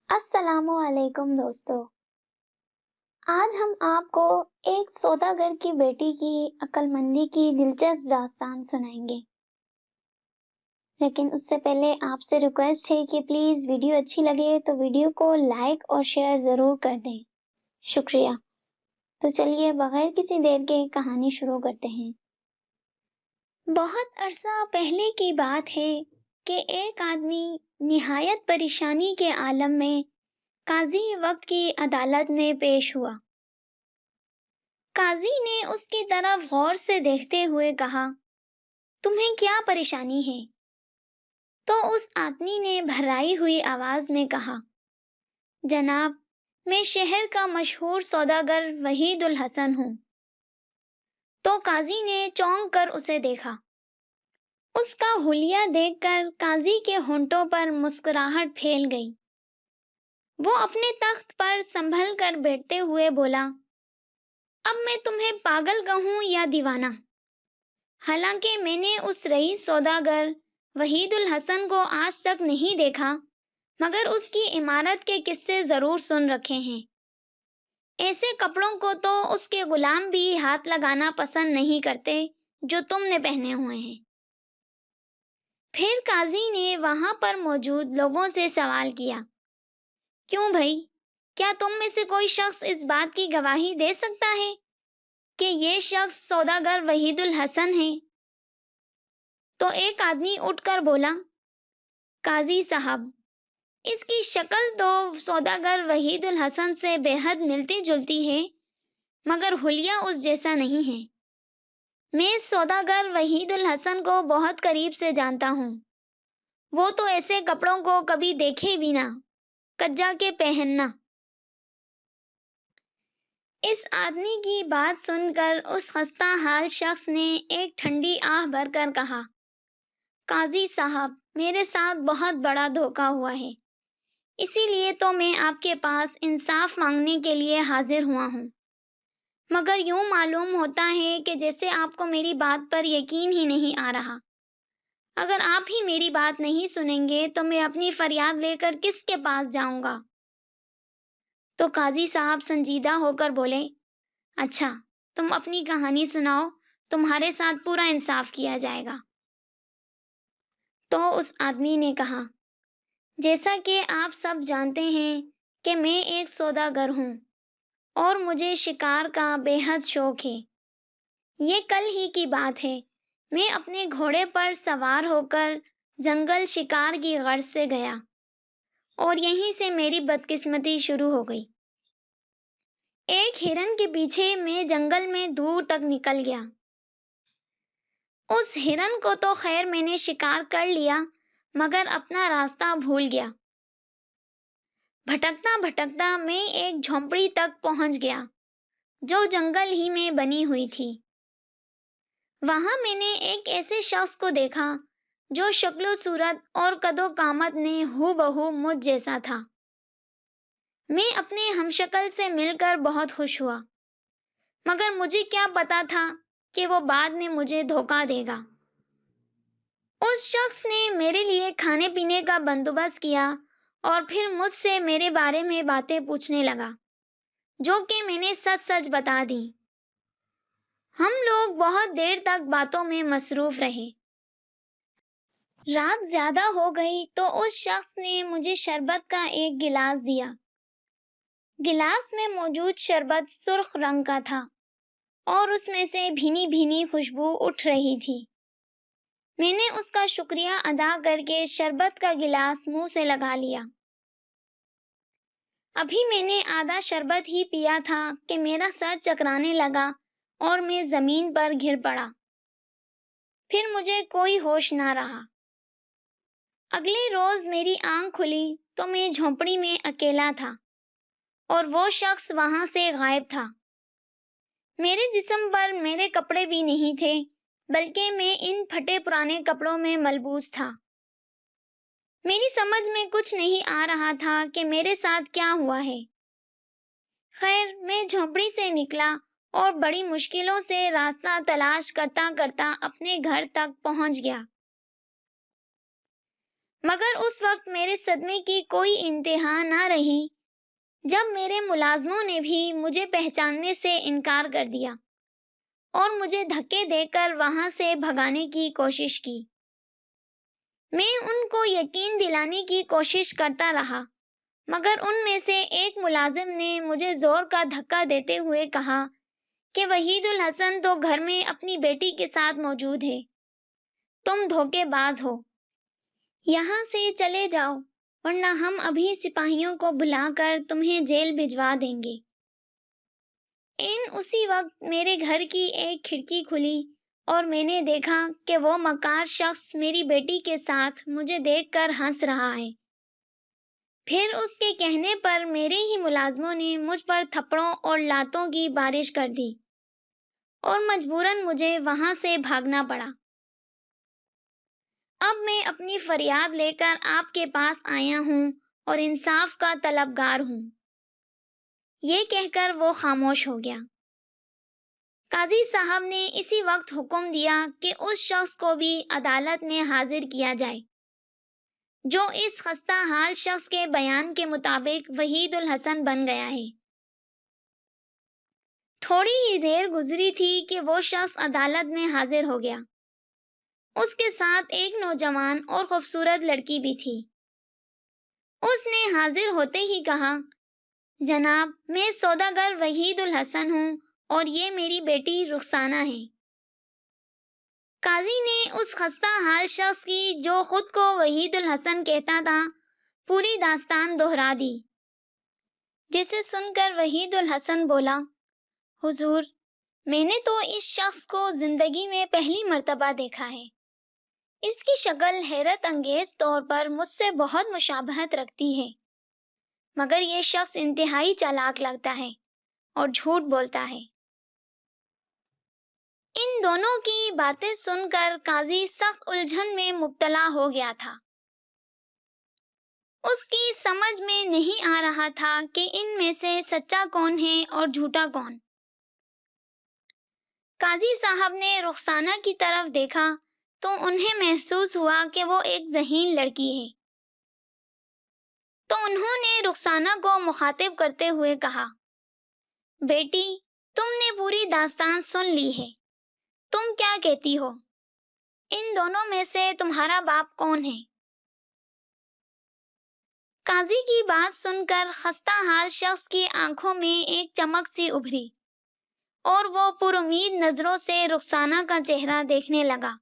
السلام علیکم دوستو، آج ہم آپ کو ایک سوداگر کی بیٹی کی عقل مندی کی دلچسپ داستان سنائیں گے۔ لیکن اس سے پہلے آپ سے ریکویسٹ ہے کہ پلیز ویڈیو اچھی لگے تو ویڈیو کو لائک اور شیئر ضرور کر دیں، شکریہ۔ تو چلیے بغیر کسی دیر کے کہانی شروع کرتے ہیں۔ بہت عرصہ پہلے کی بات ہے کہ ایک آدمی نہایت پریشانی کے عالم میں قاضی وقت کی عدالت میں پیش ہوا۔ قاضی نے اس کی طرف غور سے دیکھتے ہوئے کہا، تمہیں کیا پریشانی ہے؟ تو اس آدمی نے بھرائی ہوئی آواز میں کہا، جناب، میں شہر کا مشہور سوداگر وحید الحسن ہوں۔ تو قاضی نے چونک کر اسے دیکھا۔ اس کا حلیہ دیکھ کر قاضی کے ہونٹوں پر مسکراہٹ پھیل گئی۔ وہ اپنے تخت پر سنبھل کر بیٹھتے ہوئے بولا، اب میں تمہیں پاگل کہوں یا دیوانہ؟ حالانکہ میں نے اس رئیس سوداگر وحید الحسن کو آج تک نہیں دیکھا، مگر اس کی عمارت کے قصے ضرور سن رکھے ہیں۔ ایسے کپڑوں کو تو اس کے غلام بھی ہاتھ لگانا پسند نہیں کرتے جو تم نے پہنے ہوئے ہیں۔ پھر قاضی نے وہاں پر موجود لوگوں سے سوال کیا، کیوں بھائی، کیا تم میں سے کوئی شخص اس بات کی گواہی دے سکتا ہے کہ یہ شخص سوداگر وحید الحسن ہے؟ تو ایک آدمی اٹھ کر بولا، قاضی صاحب، اس کی شکل تو سوداگر وحید الحسن سے بے حد ملتی جلتی ہے، مگر حلیہ اس جیسا نہیں ہے۔ میں سوداگر وحید الحسن کو بہت قریب سے جانتا ہوں۔ وہ تو ایسے کپڑوں کو کبھی دیکھے بھی نہ، کجا کے پہننا۔ اس آدمی کی بات سن کر اس خستہ حال شخص نے ایک ٹھنڈی آہ بھر کر کہا، قاضی صاحب، میرے ساتھ بہت بڑا دھوکہ ہوا ہے، اسی لیے تو میں آپ کے پاس انصاف مانگنے کے لیے حاضر ہوا ہوں۔ مگر یوں معلوم ہوتا ہے کہ جیسے آپ کو میری بات پر یقین ہی نہیں آ رہا۔ اگر آپ ہی میری بات نہیں سنیں گے تو میں اپنی فریاد لے کر کس کے پاس جاؤں گا؟ تو قاضی صاحب سنجیدہ ہو کر بولے، اچھا، تم اپنی کہانی سناؤ، تمہارے ساتھ پورا انصاف کیا جائے گا۔ تو اس آدمی نے کہا، جیسا کہ آپ سب جانتے ہیں کہ میں ایک سوداگر ہوں اور مجھے شکار کا بے حد شوق ہے۔ یہ کل ہی کی بات ہے، میں اپنے گھوڑے پر سوار ہو کر جنگل شکار کی غرض سے گیا اور یہیں سے میری بدقسمتی شروع ہو گئی۔ ایک ہرن کے پیچھے میں جنگل میں دور تک نکل گیا۔ اس ہرن کو تو خیر میں نے شکار کر لیا، مگر اپنا راستہ بھول گیا۔ بھٹکتا بھٹکتا میں ایک جھونپڑی تک پہنچ گیا جو جنگل ہی میں بنی ہوئی تھی۔ وہاں میں نے ایک ایسے شخص کو دیکھا جو شکل و صورت اور قد و قامت میں ہو بہو مجھ جیسا تھا۔ میں اپنے ہمشکل سے مل کر بہت خوش ہوا، مگر مجھے کیا پتا تھا کہ وہ بعد میں مجھے دھوکہ دے گا۔ اس شخص نے میرے لیے کھانے پینے کا بندوبست کیا اور پھر مجھ سے میرے بارے میں باتیں پوچھنے لگا، جو کہ میں نے سچ سچ بتا دی۔ ہم لوگ بہت دیر تک باتوں میں مصروف رہے۔ رات زیادہ ہو گئی تو اس شخص نے مجھے شربت کا ایک گلاس دیا۔ گلاس میں موجود شربت سرخ رنگ کا تھا اور اس میں سے بھینی بھینی خوشبو اٹھ رہی تھی۔ میں نے اس کا شکریہ ادا کر کے شربت کا گلاس منہ سے لگا لیا۔ ابھی میں نے آدھا شربت ہی پیا تھا کہ میرا سر چکرانے لگا اور میں زمین پر گر پڑا۔ پھر مجھے کوئی ہوش نہ رہا۔ اگلے روز میری آنکھ کھلی تو میں جھونپڑی میں اکیلا تھا اور وہ شخص وہاں سے غائب تھا۔ میرے جسم پر میرے کپڑے بھی نہیں تھے، بلکہ میں ان پھٹے پرانے کپڑوں میں ملبوس تھا۔ میری سمجھ میں کچھ نہیں آ رہا تھا کہ میرے ساتھ کیا ہوا ہے۔ خیر، میں جھونپڑی سے نکلا اور بڑی مشکلوں سے راستہ تلاش کرتا کرتا اپنے گھر تک پہنچ گیا۔ مگر اس وقت میرے صدمے کی کوئی انتہا نہ رہی جب میرے ملازموں نے بھی مجھے پہچاننے سے انکار کر دیا اور مجھے دھکے دے کر وہاں سے بھگانے کی کوشش کی۔ میں ان کو یقین دلانے کی کوشش کرتا رہا، مگر ان میں سے ایک ملازم نے مجھے زور کا دھکا دیتے ہوئے کہا کہ وحید الحسن تو گھر میں اپنی بیٹی کے ساتھ موجود ہے، تم دھوکے باز ہو، یہاں سے چلے جاؤ ورنہ ہم ابھی سپاہیوں کو بلا کر تمہیں جیل بھجوا دیں گے۔ اسی وقت میرے گھر کی ایک کھڑکی کھلی اور میں نے دیکھا کہ وہ مکار شخص میری بیٹی کے ساتھ مجھے دیکھ کر ہنس رہا ہے۔ پھر اس کے کہنے پر میرے ہی ملازموں نے مجھ پر تھپڑوں اور لاتوں کی بارش کر دی اور مجبوراً مجھے وہاں سے بھاگنا پڑا۔ اب میں اپنی فریاد لے کر آپ کے پاس آیا ہوں اور انصاف کا طلبگار ہوں۔ یہ کہہ کر وہ خاموش ہو گیا۔ قاضی صاحب نے اسی وقت حکم دیا کہ اس شخص کو بھی عدالت میں حاضر کیا جائے جو اس خستہ حال شخص کے بیان کے مطابق وحید الحسن بن گیا ہے۔ تھوڑی ہی دیر گزری تھی کہ وہ شخص عدالت میں حاضر ہو گیا۔ اس کے ساتھ ایک نوجوان اور خوبصورت لڑکی بھی تھی۔ اس نے حاضر ہوتے ہی کہا، جناب، میں سوداگر وحید الحسن ہوں اور یہ میری بیٹی رخسانہ ہے۔ قاضی نے اس خستہ حال شخص کی جو خود کو وحید الحسن کہتا تھا پوری داستان دہرا دی، جسے سن کر وحید الحسن بولا، حضور، میں نے تو اس شخص کو زندگی میں پہلی مرتبہ دیکھا ہے۔ اس کی شکل حیرت انگیز طور پر مجھ سے بہت مشابہت رکھتی ہے، مگر یہ شخص انتہائی چالاک لگتا ہے اور جھوٹ بولتا ہے۔ ان دونوں کی باتیں سن کر قاضی سخت الجھن میں مبتلا ہو گیا تھا۔ اس کی سمجھ میں نہیں آ رہا تھا کہ ان میں سے سچا کون ہے اور جھوٹا کون۔ قاضی صاحب نے رخسانہ کی طرف دیکھا تو انہیں محسوس ہوا کہ وہ ایک ذہین لڑکی ہے، تو انہوں نے رخسانہ کو مخاطب کرتے ہوئے کہا، بیٹی، تم نے پوری داستان سن لی ہے، تم کیا کہتی ہو؟ ان دونوں میں سے تمہارا باپ کون ہے؟ قاضی کی بات سن کر خستہ حال شخص کی آنکھوں میں ایک چمک سی ابھری اور وہ پر امید نظروں سے رخسانہ کا چہرہ دیکھنے لگا۔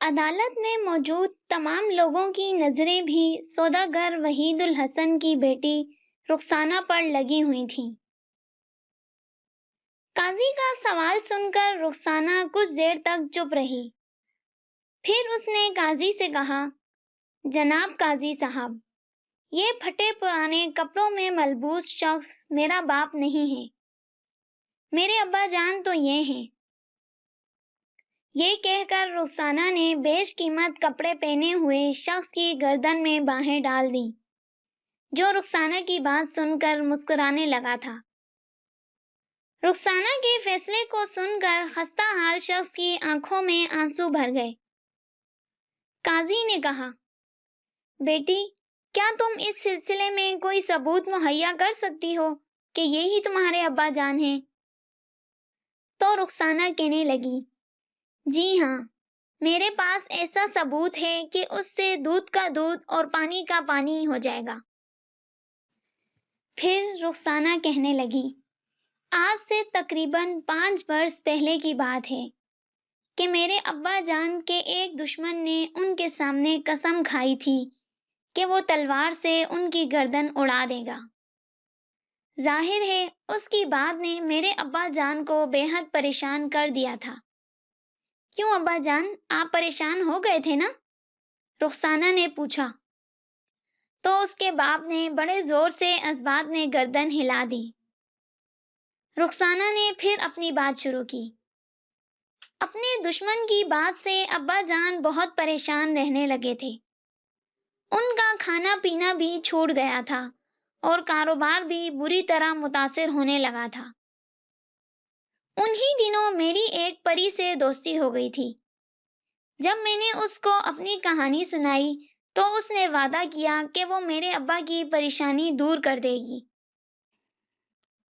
عدالت میں موجود تمام لوگوں کی نظریں بھی سوداگر وحید الحسن کی بیٹی رخسانہ پر لگی ہوئی تھیں۔ قاضی کا سوال سن کر رخسانہ کچھ دیر تک چپ رہی۔ پھر اس نے قاضی سے کہا، جناب قاضی صاحب، یہ پھٹے پرانے کپڑوں میں ملبوس شخص میرا باپ نہیں ہے، میرے ابا جان تو یہ ہیں۔ یہ کہہ کر رخسانہ نے بیش قیمت کپڑے پہنے ہوئے شخص کی گردن میں باہیں ڈال دیں، جو رخسانہ کی بات سن کر مسکرانے لگا تھا۔ رخسانہ کے فیصلے کو سن کر خستہ حال شخص کی آنکھوں میں آنسو بھر گئے۔ قاضی نے کہا، بیٹی، کیا تم اس سلسلے میں کوئی ثبوت مہیا کر سکتی ہو کہ یہی تمہارے ابا جان ہیں؟ تو رخسانہ کہنے لگی، جی ہاں، میرے پاس ایسا ثبوت ہے کہ اس سے دودھ کا دودھ اور پانی کا پانی ہو جائے گا۔ پھر رخسانہ کہنے لگی، آج سے تقریباً 5 برس پہلے کی بات ہے کہ میرے ابا جان کے ایک دشمن نے ان کے سامنے قسم کھائی تھی کہ وہ تلوار سے ان کی گردن اڑا دے گا۔ ظاہر ہے اس کی بات نے میرے ابا جان کو بے حد پریشان کر دیا تھا۔ کیوں ابا جان، آپ پریشان ہو گئے تھے نا؟ رخسانہ نے پوچھا۔ تو اس کے باپ نے بڑے زور سے اس بات میں گردن ہلا دی۔ رخسانہ نے پھر اپنی بات شروع کی۔ اپنے دشمن کی بات سے ابا جان بہت پریشان رہنے لگے تھے۔ ان کا کھانا پینا بھی چھوٹ گیا تھا اور کاروبار بھی بری طرح متاثر ہونے لگا تھا۔ انہی دنوں میری ایک پری سے دوستی ہو گئی تھی۔ جب میں نے اس کو اپنی کہانی سنائی تو اس نے وعدہ کیا کہ وہ میرے ابا کی پریشانی دور کر دے گی۔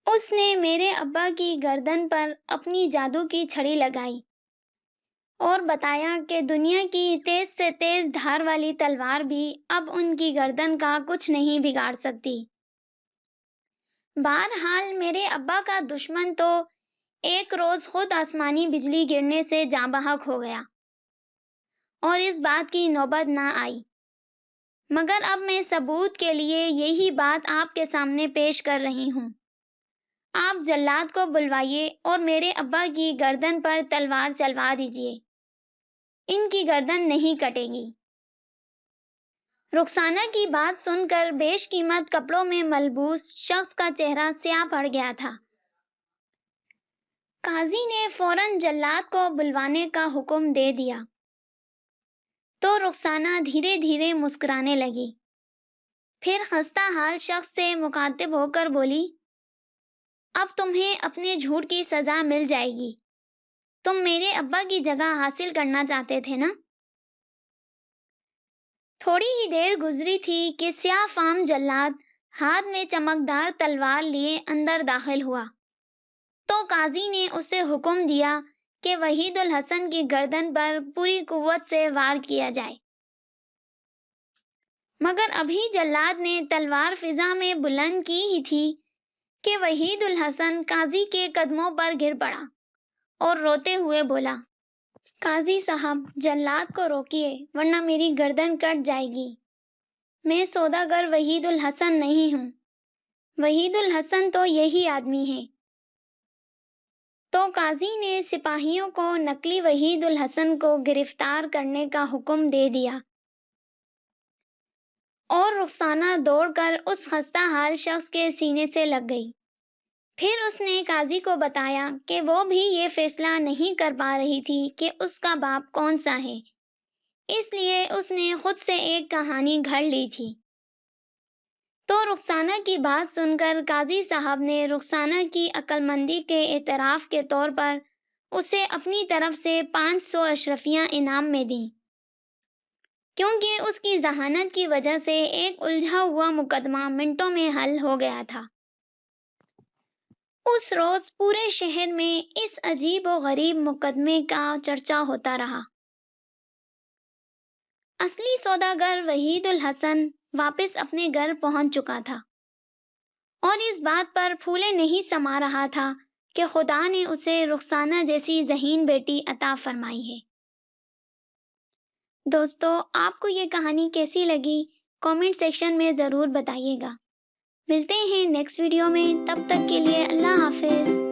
اس نے میرے ابا کی گردن پر اپنی جادو کی چھڑی لگائی اور بتایا کہ دنیا کی تیز سے تیز دھار والی تلوار بھی اب ان کی گردن کا کچھ نہیں بگاڑ سکتی۔ بہرحال میرے ابا کا دشمن تو ایک روز خود آسمانی بجلی گرنے سے جاں بحق ہو گیا اور اس بات کی نوبت نہ آئی، مگر اب میں ثبوت کے لیے یہی بات آپ کے سامنے پیش کر رہی ہوں۔ آپ جلاد کو بلوائیے اور میرے ابا کی گردن پر تلوار چلوا دیجیے، ان کی گردن نہیں کٹے گی۔ رخسانہ کی بات سن کر بیش قیمت کپڑوں میں ملبوس شخص کا چہرہ سیاہ پڑ گیا تھا۔ قاضی نے فوراً جلاد کو بلوانے کا حکم دے دیا تو رخسانہ دھیرے دھیرے مسکرانے لگی، پھر خستہ حال شخص سے مخاطب ہو کر بولی، اب تمہیں اپنے جھوٹ کی سزا مل جائے گی۔ تم میرے ابا کی جگہ حاصل کرنا چاہتے تھے نا؟ تھوڑی ہی دیر گزری تھی کہ سیاہ فام جلاد ہاتھ میں چمکدار تلوار لیے اندر داخل ہوا تو قاضی نے اسے حکم دیا کہ وحید الحسن کی گردن پر پوری قوت سے وار کیا جائے، مگر ابھی جلاد نے تلوار فضا میں بلند کی ہی تھی کہ وحید الحسن قاضی کے قدموں پر گر پڑا اور روتے ہوئے بولا، قاضی صاحب، جلاد کو روکیے ورنہ میری گردن کٹ جائے گی۔ میں سوداگر وحید الحسن نہیں ہوں، وحید الحسن تو یہی آدمی ہے۔ تو قاضی نے سپاہیوں کو نقلی وحید الحسن کو گرفتار کرنے کا حکم دے دیا اور رخسانہ دوڑ کر اس خستہ حال شخص کے سینے سے لگ گئی۔ پھر اس نے قاضی کو بتایا کہ وہ بھی یہ فیصلہ نہیں کر پا رہی تھی کہ اس کا باپ کون سا ہے، اس لیے اس نے خود سے ایک کہانی گھڑ لی تھی۔ تو رخسانہ کی بات سن کر قاضی صاحب نے رخسانہ کی عقل مندی کے اعتراف کے طور پر اسے اپنی طرف سے 500 اشرفیاں انعام میں دیں، کیونکہ اس کی ذہانت کی وجہ سے ایک الجھا ہوا مقدمہ منٹوں میں حل ہو گیا تھا۔ اس روز پورے شہر میں اس عجیب و غریب مقدمے کا چرچا ہوتا رہا۔ اصلی سوداگر وحید الحسن واپس اپنے گھر پہنچ چکا تھا اور اس بات پر پھولے نہیں سما رہا تھا کہ خدا نے اسے رخسانہ جیسی ذہین بیٹی عطا فرمائی ہے۔ دوستو، آپ کو یہ کہانی کیسی لگی؟ کامنٹ سیکشن میں ضرور بتائیے گا۔ ملتے ہیں نیکسٹ ویڈیو میں، تب تک کے لیے اللہ حافظ۔